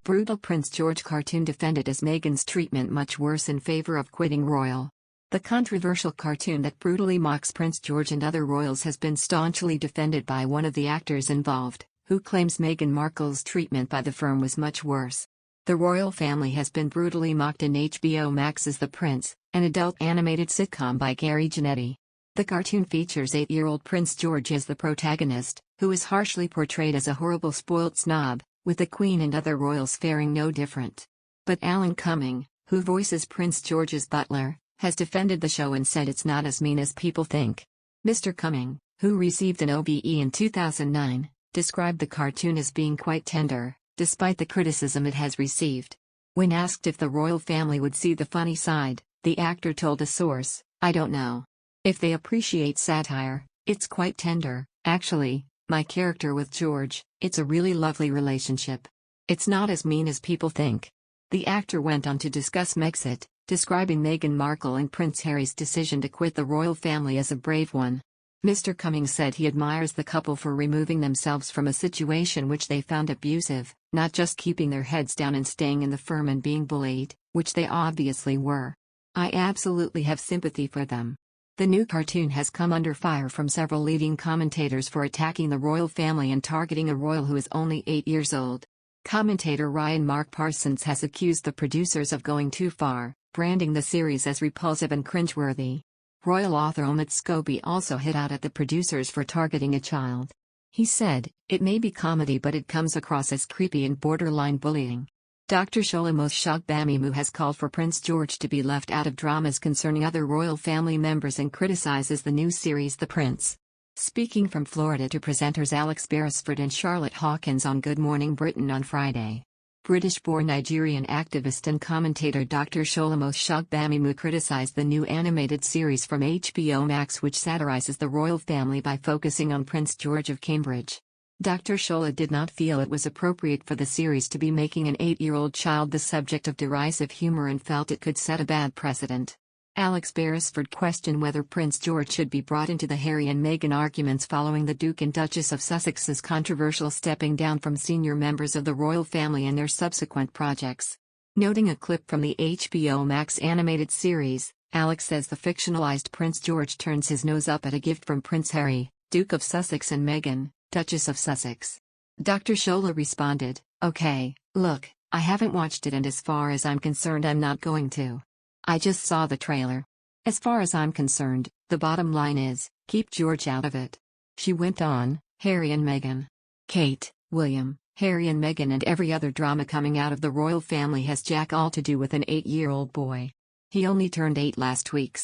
Brutal Prince George cartoon defended as Meghan's treatment much worse in favor of quitting royal. The controversial cartoon that brutally mocks Prince George and other royals has been staunchly defended by one of the actors involved, who claims Meghan Markle's treatment by the firm was much worse. The royal family has been brutally mocked in HBO Max's The Prince, an adult animated sitcom by Gary Janetti. The cartoon features 8-year-old Prince George as the protagonist, who is harshly portrayed as a horrible spoilt snob, with the Queen and other royals faring no different. But Alan Cumming, who voices Prince George's butler, has defended the show and said it's not as mean as people think. Mr. Cumming, who received an OBE in 2009, described the cartoon as being quite tender, despite the criticism it has received. When asked if the royal family would see the funny side, the actor told a source, "I don't know. If they appreciate satire, it's quite tender, actually. My character with George, it's a really lovely relationship. It's not as mean as people think." The actor went on to discuss Megxit, describing Meghan Markle and Prince Harry's decision to quit the royal family as a brave one. Mr. Cummings said he admires the couple for removing themselves from a situation which they found abusive, not just keeping their heads down and staying in the firm and being bullied, which they obviously were. "I absolutely have sympathy for them." The new cartoon has come under fire from several leading commentators for attacking the royal family and targeting a royal who is only 8 years old. Commentator Ryan Mark Parsons has accused the producers of going too far, branding the series as repulsive and cringeworthy. Royal author Omid Scobie also hit out at the producers for targeting a child. He said, "It may be comedy but it comes across as creepy and borderline bullying." Dr. Sholomos Shogbamimu has called for Prince George to be left out of dramas concerning other royal family members and criticizes the new series The Prince. Speaking from Florida to presenters Alex Beresford and Charlotte Hawkins on Good Morning Britain on Friday, British-born Nigerian activist and commentator Dr. Sholomos Shogbamimu criticized the new animated series from HBO Max which satirizes the royal family by focusing on Prince George of Cambridge. Dr. Shola did not feel it was appropriate for the series to be making an 8-year-old child the subject of derisive humor and felt it could set a bad precedent. Alex Beresford questioned whether Prince George should be brought into the Harry and Meghan arguments following the Duke and Duchess of Sussex's controversial stepping down from senior members of the royal family and their subsequent projects. Noting a clip from the HBO Max animated series, Alex says the fictionalized Prince George turns his nose up at a gift from Prince Harry, Duke of Sussex, and Meghan, Duchess of Sussex. Dr. Shola responded, "Okay, look, I haven't watched it and as far as I'm concerned I'm not going to. I just saw the trailer. As far as I'm concerned, the bottom line is, keep George out of it." She went on, "Harry and Meghan. Kate, William, Harry and Meghan and every other drama coming out of the royal family has jack all to do with an 8-year-old boy. He only turned 8 last week.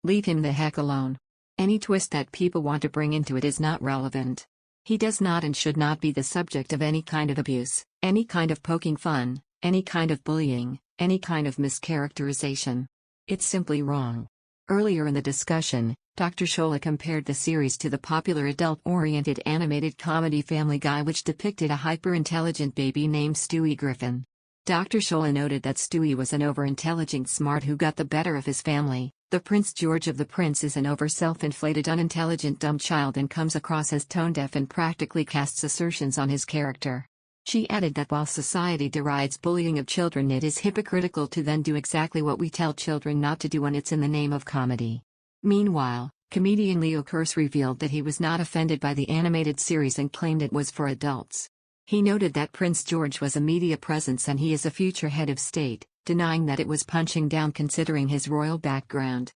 Leave him the heck alone. Any twist that people want to bring into it is not relevant. He does not and should not be the subject of any kind of abuse, any kind of poking fun, any kind of bullying, any kind of mischaracterization. It's simply wrong." Earlier in the discussion, Dr. Shola compared the series to the popular adult-oriented animated comedy Family Guy which depicted a hyper-intelligent baby named Stewie Griffin. Dr. Shola noted that Stewie was an over-intelligent smart who got the better of his family. The Prince George of The Prince is an over-self-inflated unintelligent dumb child and comes across as tone-deaf and practically casts assertions on his character. She added that while society derides bullying of children, it is hypocritical to then do exactly what we tell children not to do when it's in the name of comedy. Meanwhile, comedian Leo Kearse revealed that he was not offended by the animated series and claimed it was for adults. He noted that Prince George was a media presence and he is a future head of state, denying that it was punching down considering his royal background.